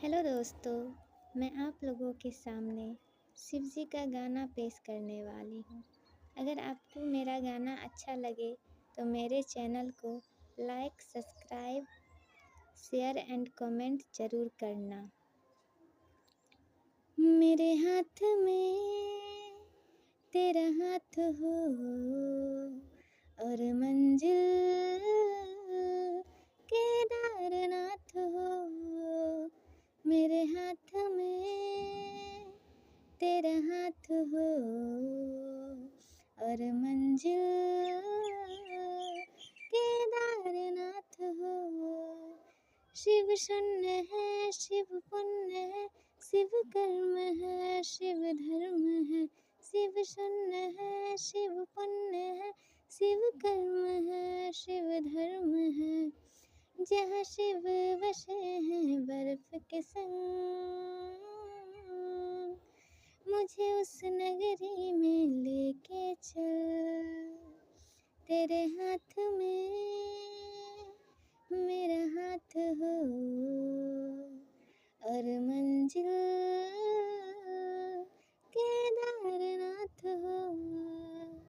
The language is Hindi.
हेलो दोस्तों, मैं आप लोगों के सामने शिव जी का गाना पेश करने वाली हूँ। अगर आपको मेरा गाना अच्छा लगे तो मेरे चैनल को like, subscribe, share and comment ज़रूर करना। मेरे हाथ में तेरा हाथ हो और मंजिल केदारनाथ हो। मेरे हाथ में तेरा हाथ हो और मंजिल केदारनाथ हो। शिव शून्य है, शिव पुण्य है, शिव कर्म है, शिव धर्म है। शिव शून्य है, शिव पुण्य है, शिव कर्म है, शिव धर्म है। जहाँ शिव बसे हैं बर्फ के संग, मुझे उस नगरी में लेके चल। तेरे हाथ में मेरा हाथ हो और मंजिल